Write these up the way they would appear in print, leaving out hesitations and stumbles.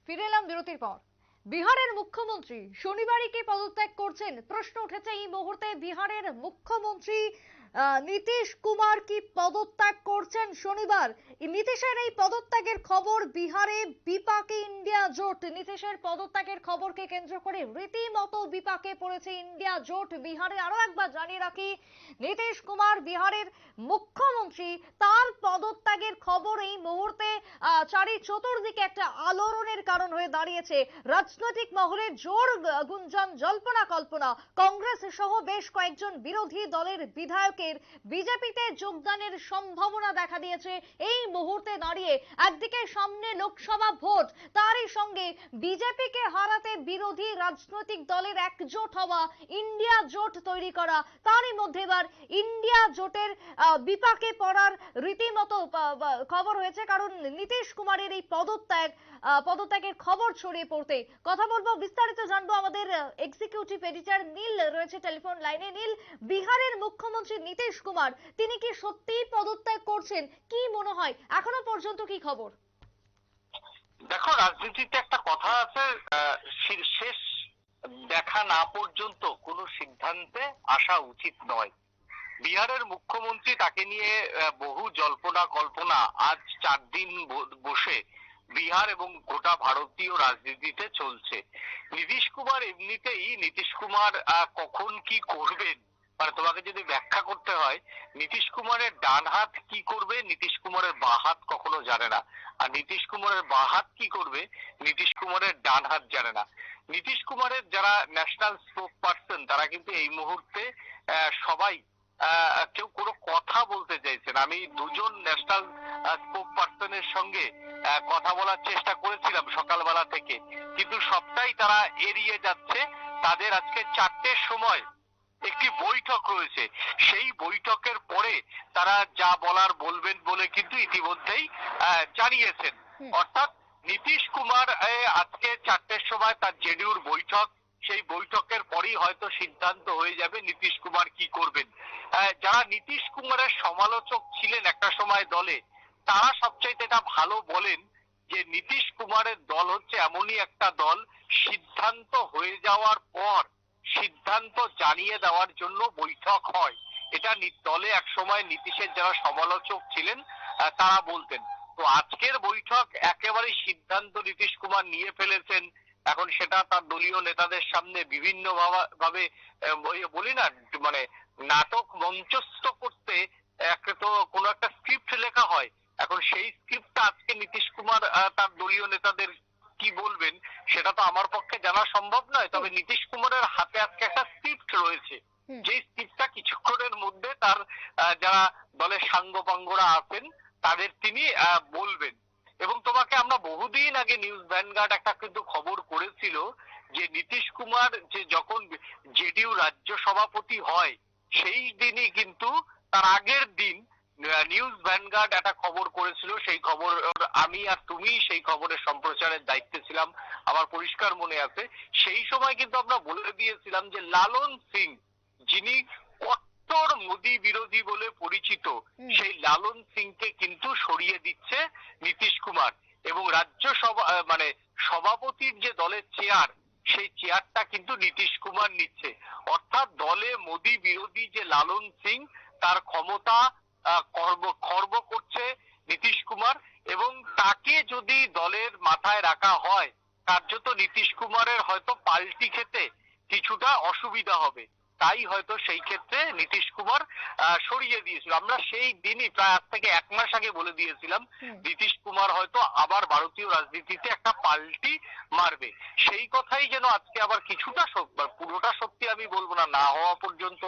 ফিরে এলাম বিরতির পর। বিহারের মুখ্যমন্ত্রী শনিবারই কি পদত্যাগ করছেন? প্রশ্ন উঠেছে এই মুহূর্তে। বিহারের মুখ্যমন্ত্রী নীতিশ কুমার কি পদত্যাগ করছেন শনিবার? নীতিশের এই পদত্যাগের খবর বিহারে বিপাকে ইন্ডিয়া জোট। নীতিশের পদত্যাগের খবরকে কেন্দ্র করে রীতিমতো বিপাকে পড়েছে ইন্ডিয়া জোট। বিহারে আরো একবার জানিয়ে রাখি, নীতিশ কুমার বিহারের মুখ্যমন্ত্রী, তার পদত্যাগের খবর এই মুহূর্তে চারি চতুর্দিকে একটা আলোড়নের কারণ হয়ে দাঁড়িয়েছে। রাজনৈতিক মহলে জোর গুঞ্জন, জল্পনা কল্পনা। কংগ্রেস সহ বেশ কয়েকজন বিরোধী দলের বিধায়কের বিজেপিতে যোগদানের সম্ভাবনা দেখা দিয়েছে এই মুহূর্তে দাঁড়িয়ে। একদিকে সামনে লোকসভা ভোট, তারই সঙ্গে বিজেপিকে হারাতে বিরোধী রাজনৈতিক দলের একজোট হওয়া, ইন্ডিয়া জোট তৈরি করা। তারই মধ্যে এবার ইন্ডিয়া জোটের বিপাকে পড়ার রীতিমতো খবর হয়েছে, কারণ নীতিশ কুমারের এই পদত্যাগের খবর ছড়িয়ে পড়তে। কথা বলবো, বিস্তারিত জানবো। আমাদের এক্সিকিউটিভ এডিটর নীল রয়েছে টেলিফোন লাইনে। নীল, বিহারের মুখ্যমন্ত্রী নীতিশ কুমার, তিনি কি সত্যিই পদত্যাগ করছেন? কি মনে হয় এখনো পর্যন্ত কি খবর? দেখো, রাজনীতিতে একটা কথা আছে, শেষ দেখা না পর্যন্ত কোনো সিদ্ধান্তে আসা উচিত নয়। বিহারের মুখ্যমন্ত্রী, তাকে নিয়ে বহু জল্পনা কল্পনা আজ 4 দিন বসে বিহার এবং গোটা ভারতীয় রাজনীতিতে চলছে। নীতিশ কুমার এমনিতেই, নীতিশ কুমার কখন কি করবেন, মানে তোমাকে যদি ব্যাখ্যা করতে হয়, নীতিশ কুমারের ডান হাত কি করবে নীতিশ কুমারের বাঁ হাত কখনো জানে না, আর নীতিশ কুমারের বাঁ হাত কি করবে নীতিশ কুমারের ডান হাত জানে না। নীতিশ কুমারের যারা ন্যাশনাল স্পোক পার্সন, তারা কিন্তু এই মুহূর্তে সবাই কেউ কোনো কথা বলতে চাইছেন। আমি দুজন ন্যাশনাল স্পোক পার্সনের সঙ্গে কথা বলার চেষ্টা করেছিলাম সকালবেলা থেকে, কিন্তু সবটাই তারা এড়িয়ে যাচ্ছে। তাদের আজকে 4টের সময় একটি বৈঠক রয়েছে, সেই বৈঠকের পরে তারা যা বলার বলবেন বলে কিন্তু ইতিমধ্যেই জানিয়েছেন। অর্থাৎ নীতিশ কুমার আজকে 4টের সময় তার জেডিইউর বৈঠক, সেই বৈঠকের পরেই হয়তো সিদ্ধান্ত হয়ে যাবে নীতিশ কুমার কি করবেন। যারা নীতিশ কুমারের সমালোচক ছিলেন একটা সময় দলে, তারা সবচাইতে এটা ভালো বলেন যে নীতিশ কুমারের দল হচ্ছে এমনই একটা দল, সিদ্ধান্ত হয়ে যাওয়ার পর সিদ্ধান্ত জানিয়ে দেওয়ার জন্য বৈঠক হয়। এটা দলে এক সময় নীতিশের যারা সমালোচক ছিলেন তারা বলতেন। তো আজকের বৈঠক একেবারেই সিদ্ধান্ত নীতিশ কুমার নিয়ে ফেলেছেন। এখন সেটা তার দলীয় নেতাদের সামনে বিভিন্ন ভাবে বলি না, মানে নাটক মঞ্চস্থ করতে একটা তো কোনো একটা স্ক্রিপ্ট লেখা হয়। এখন সেই স্ক্রিপ্টটা আজকে নীতিশ কুমার তার দলীয় নেতাদের কি বলবেন সেটা তো আমার পক্ষে জানা সম্ভব নয়। তবে নীতিশ কুমারের হাতে আজকে একটা স্ক্রিপ্ট রয়েছে, যে স্ক্রিপ্টটা কিছুক্ষণের মধ্যে তার যারা দলের সাঙ্গপাঙ্গরা আছেন তাদের তিনি বলবেন। এবং তোমাকে আমরা বহুদিন আগে নিউজ ভ্যানগার্ড একটা কিন্তু খবর করেছিল যে নীতিশ কুমার যে যখন জেডিইউ রাজ্য সভাপতি হয়, সেই দিনই কিন্তু তার আগের দিন নিউজ ভ্যানগার্ড একটা খবর করেছিল। সেই খবর আমি আর তুমি সেই খবরের সম্প্রচারের দায়িত্বে ছিলাম, আমার পরিষ্কার মনে আছে। সেই সময় কিন্তু আমরা বলে দিয়েছিলাম যে লালন সিং, যিনি কট্টর মোদি বিরোধী বলে পরিচিত, সেই লালন সিংকে কিন্তু সরিয়ে দিচ্ছে নীতিশ কুমার, এবং রাজ্যসভা মানে সভাপতির যে দলের চেয়ার, সেই চেয়ারটা কিন্তু নীতিশ কুমার নিচ্ছে। অর্থাৎ দলে মোদি বিরোধী যে লালন সিং, তার ক্ষমতা খর্ব করছে নীতিশ কুমার, এবং তাকে যদি দলের মাথায় রাখা হয়, কার্যত নীতিশ কুমারের হয়তো পাল্টি খেতে কিছুটা অসুবিধা হবে। তাই হয়তো সেই ক্ষেত্রে নীতিশ কুমার সরিয়ে দিয়েছিল। আমরা সেই দিনই প্রায় আজ থেকে 1 মাস আগে বলে দিয়েছিলাম নীতিশ কুমার হয়তো আবার ভারতীয় রাজনীতিতে একটা পাল্টি মারবে। সেই কথাই যেন আজকে আবার কিছুটা, পুরোটা সত্যি আমি বলবো না, না হওয়া পর্যন্ত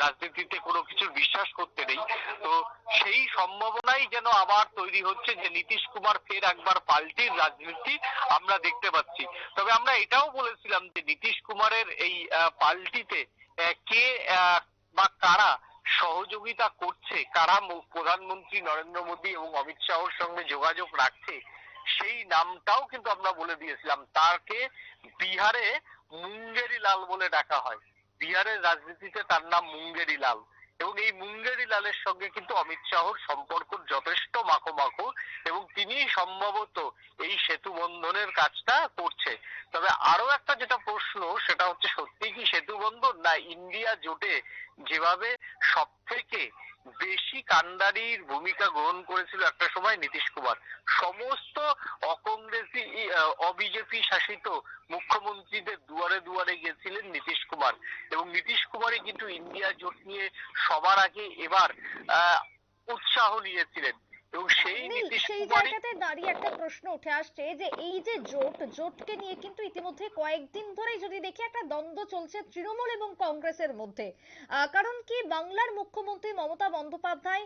রাজনীতিতে কোনো কিছু বিশ্বাস করতে নেই। তো সেই সম্ভাবনাই যেন আবার তৈরি হচ্ছে যে নীতিশ কুমার ফের একবার পাল্টির রাজনীতি আমরা দেখতে পাচ্ছি। তবে আমরা এটাও বলেছিলাম যে নীতিশ কুমারের এই পাল্টিতে কে বা কারা সহযোগিতা করছে, কারা প্রধানমন্ত্রী নরেন্দ্র মোদী এবং অমিত শাহর সঙ্গে যোগাযোগ রাখছে, সেই নামটাও কিন্তু আমরা বলে দিয়েছিলাম। তাকে বিহারে মুঙ্গেরি লাল বলে ডাকা হয়, বিহারের রাজনীতিতে তার নাম মুঙ্গেরি লাল। এবং এই মুঙ্গেরি লালের সঙ্গে কিন্তু অমিত শাহর সম্পর্ক যথেষ্ট মাখো মাখো, এবং তিনি সম্ভবত এই সেতু বন্ধনের কাজটা করছে। তবে আরো একটা যেটা প্রশ্ন, সেটা হচ্ছে সত্যি কি সেতু বন্ধন, না ইন্ডিয়া জোটে যেভাবে সব থেকে বেশি কান্ডারির ভূমিকা গ্রহণ করেছিল একটা সময় নীতিশ কুমার, সমস্ত অকংগ্রেসি অবিজেপি শাসিত মুখ্যমন্ত্রীদের দুয়ারে দুয়ারে গেছিলেন নীতিশ কুমার, এবং নীতিশ কুমারই কিন্তু ইন্ডিয়া জোট নিয়ে সবার আগে এবার উৎসাহ নিয়েছিলেন, এবং সেই নীতিশ সেই কুমারই। জায়গাতে দাঁড়িয়ে একটা প্রশ্ন উঠে আসছে যে এই যে জোটকে নিয়ে কিন্তু ইতিমধ্যে কয়েকদিন ধরেই যদি দেখি একটা দ্বন্দ্ব চলছে তৃণমূল এবং কংগ্রেসের মধ্যে। কারণ কি, বাংলার মুখ্যমন্ত্রী মমতা বন্দ্যোপাধ্যায়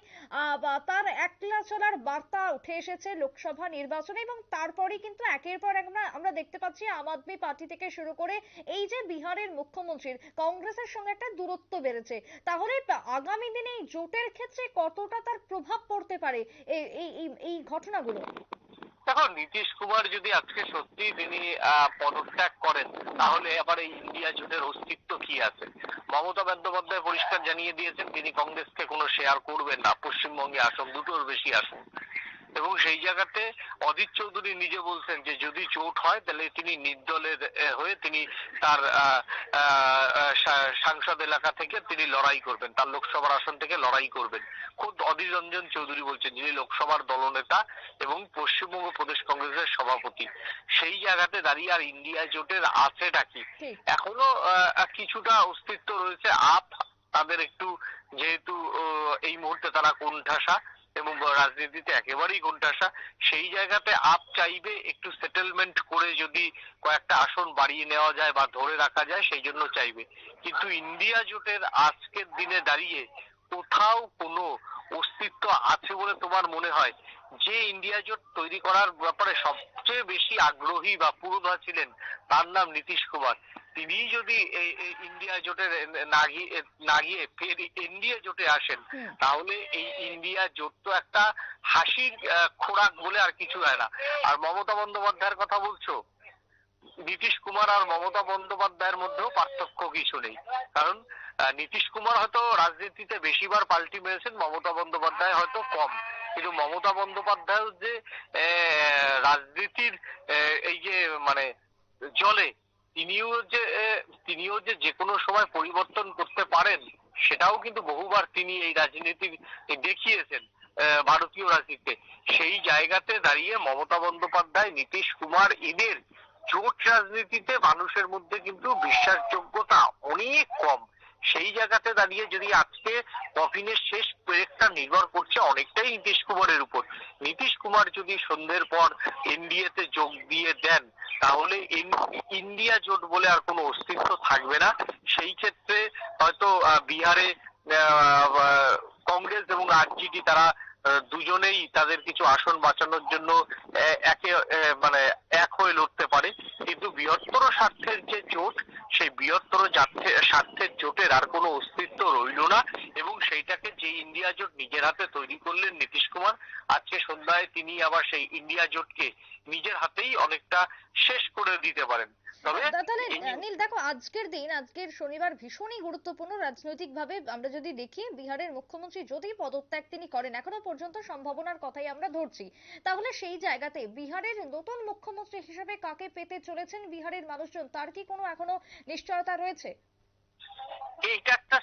তার একলা চলার বার্তা উঠে এসেছে লোকসভা নির্বাচনে, এবং তারপরে কিন্তু একের পর এক আমরা দেখতে পাচ্ছি আম আদমি পার্টি থেকে শুরু করে এই যে বিহারের মুখ্যমন্ত্রীর কংগ্রেসের সঙ্গে একটা দূরত্ব বেড়েছে। তাহলে আগামী দিনে এই জোটের ক্ষেত্রে কতটা তার প্রভাব পড়তে পারে এই ঘটনাগুলো? দেখো, নীতিশ কুমার যদি আজকে সত্যি তিনি পদত্যাগ করেন, তাহলে আবার এই ইন্ডিয়া জোটের অস্তিত্ব কি আছে? মমতা বন্দ্যোপাধ্যায় পরিষ্কার জানিয়ে দিয়েছেন তিনি কংগ্রেসকে কোনো শেয়ার করবেন না, পশ্চিমবঙ্গে আসন দুটোর বেশি আসন। এবং সেই জায়গাতে অজিত চৌধুরী নিজে বলছেন যে যদি জোট হয় তাহলে তিনি নির্দলের হয়ে তিনি তার সাংসদ এলাকা থেকে তিনি লড়াই করবেন, তার লোকসভার আসন থেকে লড়াই করবেন। খোদ অধীর রঞ্জন চৌধুরী বলছেন, যিনি লোকসভার দলনেতা এবং পশ্চিমবঙ্গ প্রদেশ কংগ্রেসের সভাপতি। সেই জায়গাতে দাঁড়িয়ে আর ইন্ডিয়া জোটের আছেটা কি? এখনো কিছুটা অস্তিত্ব রয়েছে। তাদের একটু, যেহেতু এই মুহূর্তে তারা কোণঠাসা এবং রাজনীতিতে একেবারেই কোণঠাসা, সেই জায়গাতে চাইবে একটু সেটেলমেন্ট করে যদি কয়েকটা আসন বাড়িয়ে নেওয়া যায় বা ধরে রাখা যায়, সেই জন্য চাইবে। কিন্তু ইন্ডিয়া জোটের আজকের দিনে দাঁড়িয়ে কোথাও কোনো অস্তিত্ব আছে বলে তোমার মনে হয়? যে ইন্ডিয়া জোট তৈরি করার ব্যাপারে সবচেয়ে বেশি আগ্রহী বা পুরোধা ছিলেন, তার নাম নীতিশ কুমার। তিনি যদি ইন্ডিয়া জোটে না গিয়ে ফের এনডিএ জোটে আসেন, তাহলে এই ইন্ডিয়া জোট তো একটা হাসির খোরাক বলে আর কিছু হয় না। আর মমতা বন্দ্যোপাধ্যায়ের কথা বলছো, নীতিশ কুমার আর মমতা বন্দ্যোপাধ্যায়ের মধ্যেও পার্থক্য কিছু নেই। কারণ নীতিশ কুমার হয়তো রাজনীতিতে বেশিবার পাল্টি মেরেছেন, মমতা বন্দ্যোপাধ্যায় হয়তো কম। কিন্তু মমতা বন্দ্যোপাধ্যায় যে রাজনীতির এই যে মানে জলে তিনিও যে কোনো সময় পরিবর্তন করতে পারেন, সেটাও কিন্তু বহুবার তিনি এই রাজনীতি দেখিয়েছেন ভারতীয় রাজনীতিতে। সেই জায়গাতে দাঁড়িয়ে মমতা বন্দ্যোপাধ্যায়, নীতিশ কুমার, এদের জোট রাজনীতিতে মানুষের মধ্যে কিন্তু বিশ্বাসযোগ্যতা অনেক কম। সেই জায়গাতে দাঁড়িয়ে যদি আজকে কফিনের শেষ পেরেকটা নির্ভর করছে অনেকটাই নীতিশ কুমারের উপর। নীতিশ কুমার যদি সন্ধ্যের পর এনডিএ তে যোগ দিয়ে দেন, তাহলে ইন্ডিয়া জোট বলে আর কোনো অস্তিত্ব থাকবে না। সেই ক্ষেত্রে হয়তো বিহারে কংগ্রেস এবং আরজেডি তারা দুজনেই তাদের কিছু আসন বাঁচানোর জন্য এক হয়ে লড়তে পারে। কিন্তু বৃহত্তর স্বার্থের যে জোট, সেই বৃহত্তর স্বার্থের জোটের আর কোনো অস্তিত্ব রইল না। এবং সেইটাকে যে ইন্ডিয়া জোট নিজের হাতে তৈরি করলেন নীতিশ কুমার, আজকে সন্ধ্যায় তিনি আবার সেই ইন্ডিয়া জোটকে নিজের হাতেই অনেকটা শেষ করে দিতে পারেন। তবে নীল, দেখো আজকের শনিবার ভীষণই গুরুত্বপূর্ণ রাজনৈতিক ভাবে। আমরা যদি দেখি বিহারের মুখ্যমন্ত্রী যদি পদত্যাগ তিনি করেন, এখনো পর্যন্ত সম্ভাবনার কথাই আমরা ধরছি, তাহলে সেই জায়গাতে বিহারের নতুন মুখ্যমন্ত্রী হিসেবে কাকে পেতে চলেছেন বিহারের মানুষজন, তার কি কোনো এখনো নিশ্চয়তা রয়েছে? এইটা একটা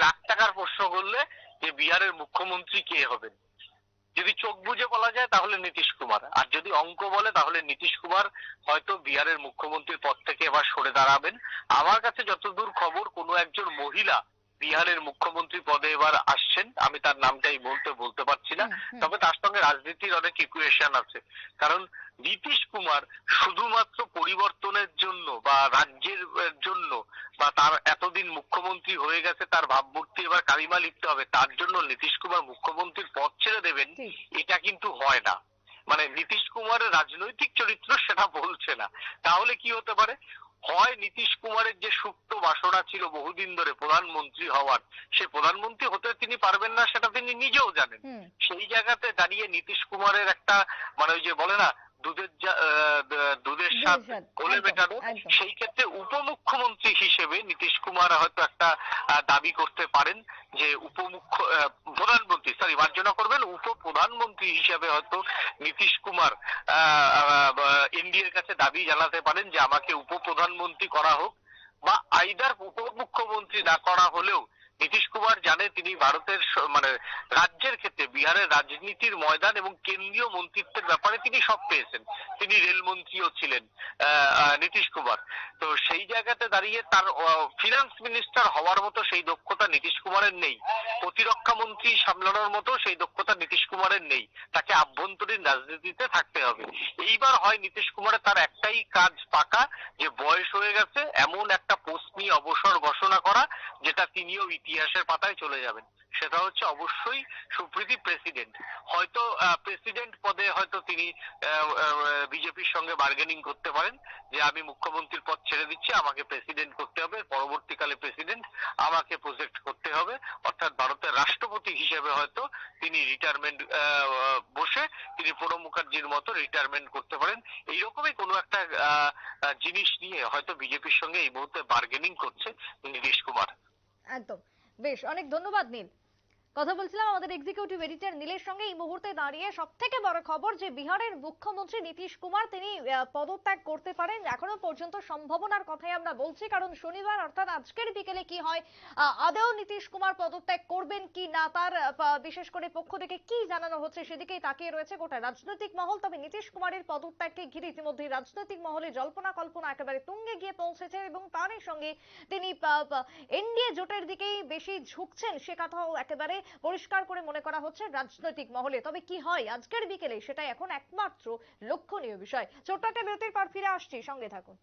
লাখ টাকার প্রশ্ন করলে, যে বিহারের মুখ্যমন্ত্রী কে হবেন। যদি চোখ বুঝে বলা যায় তাহলে নীতিশ কুমার, আর যদি অঙ্ক বলে তাহলে নীতিশ কুমার হয়তো বিহারের মুখ্যমন্ত্রীর পদ থেকে এবার সরে দাঁড়াবেন। আমার কাছে যতদূর খবর, কোনো একজন মহিলা বিহারের মুখ্যমন্ত্রী পদে এবার আসছেন, আমি তার নামটা এই মুহূর্তে বলতে পারছি না। তবে তার সঙ্গে রাজনীতির অনেক ইকুয়েশন আছে। কারণ নীতিশ কুমার শুধুমাত্র পরিবর্তনের জন্য বা রাজ্যের জন্য, বা তার এতদিন মুখ্যমন্ত্রী হয়ে গেছে, তার ভাবমূর্তি এবার কালিমা লিখতে হবে, তার জন্য নীতিশ কুমার মুখ্যমন্ত্রীর পদ ছেড়ে দেবেন, এটা কিন্তু হয় না। মানে নীতিশ কুমারের রাজনৈতিক চরিত্র সেটা বলছে না। তাহলে কি হতে পারে? হয় নীতিশ কুমারের যে সুপ্ত বাসনা ছিল বহুদিন ধরে প্রধানমন্ত্রী হওয়ার, সে প্রধানমন্ত্রী হতে তিনি পারবেন না, সেটা তিনি নিজেও জানেন। সেই জায়গাতে দাঁড়িয়ে নীতিশ কুমারের একটা ওই যে বলে না, দুধের ধূলিসাৎ ধূলিসাৎ, গলে একদম, মেটানো, একদম। সেই ক্ষেত্রে উপমুখ্যমন্ত্রী হিসেবে নীতিশ কুমার হয়তো একটা দাবি করতে পারেন যে প্রধানমন্ত্রী, সরি, মার্জনা করবেন, উপপ্রধানমন্ত্রী হিসেবে হয়তো নীতিশ কুমার এনডিএর কাছে দাবি জানাতে পারেন যে আমাকে উপপ্রধানমন্ত্রী করা হোক, বা আইদার উপমুখ্যমন্ত্রী না করা হলেও নীতিশ কুমার জানে তিনি ভারতের মানে রাজ্যের ক্ষেত্রে বিহারের রাজনীতির ময়দান এবং কেন্দ্রীয় মন্ত্রিত্বের ব্যাপারে তিনি সব পেয়েছেন। তিনি রেলমন্ত্রীও ছিলেন নীতিশ কুমার। তো সেই জায়গাতে দাঁড়িয়ে তার ফিনান্স মিনিস্টার হওয়ার মতো সেই দক্ষতা নীতিশ কুমারের নেই, প্রতিরক্ষা মন্ত্রী সামলানোর মতো সেই দক্ষতা নীতিশ কুমারের নেই। তাকে আভ্যন্তরীণ রাজনীতিতে থাকতে হবে। এইবার হয় নীতিশ কুমারের তার একটাই কাজ পাকা, যে বয়স হয়ে গেছে, এমন একটা পোস্ট নিয়ে অবসর ঘোষণা করা যেটা তিনিও ইতিহাসের পাতায় চলে যাবেন। সেটা হচ্ছে অবশ্যই সুপ্রীতি প্রেসিডেন্ট। হয়তো প্রেসিডেন্ট পদে হয়তো তিনি বিজেপির সঙ্গে বার্গেনিং করতে পারেন যে আমি মুখ্যমন্ত্রীর পদ ছেড়ে দিচ্ছি, আমাকে প্রেসিডেন্ট করতে হবে, পরবর্তীকালে প্রেসিডেন্ট আমাকে প্রজেক্ট করতে হবে, অর্থাৎ ভারতের রাষ্ট্রপতি হিসেবে হয়তো তিনি রিটায়ারমেন্ট বসে তিনি প্রণব মুখার্জির মতো রিটায়ারমেন্ট করতে পারেন। এইরকমই কোনো একটা জিনিস নিয়ে হয়তো বিজেপির সঙ্গে এই মুহূর্তে বার্গেনিং করছে নীতিশ কুমার। একদম। বেশ, অনেক ধন্যবাদ নীল। কথা বলছিলাম আমাদের এক্সিকিউটিভ এডিটর নীলের সঙ্গে। এই মুহূর্তে দাঁড়িয়ে সবথেকে বড় খবর যে বিহারের মুখ্যমন্ত্রী নীতিশ কুমার তিনি পদত্যাগ করতে পারেন, এখনো পর্যন্ত সম্ভাবনার কথাই আমরা বলছি, কারণ শনিবার অর্থাৎ আজকের বিকেলে কি হয়, আদৌ নীতিশ কুমার পদত্যাগ করবেন কি না তার বিশেষ করে পক্ষ থেকে কি জানানো হচ্ছে সেদিকেই তাকিয়ে রয়েছে গোটা রাজনৈতিক মহল। তবে নীতিশ কুমারের পদত্যাগকে ঘিরে ইতিমধ্যে রাজনৈতিক মহলে জল্পনা কল্পনা একেবারে তুঙ্গে গিয়ে পৌঁছেছে এবং তারই সঙ্গে তিনি এনডিএ জোটের দিকেই বেশি ঝুঁকছেন সে কথাও একেবারে পরিষ্কার করে মনে করা হচ্ছে রাজনৈতিক মহলে। তবে কি হয় আজকের বিকেলে সেটাই এখন একমাত্র লক্ষণীয় বিষয়। ছোট্ট একটা বিরতির পর ফিরে আসছি, সঙ্গে থাকুন।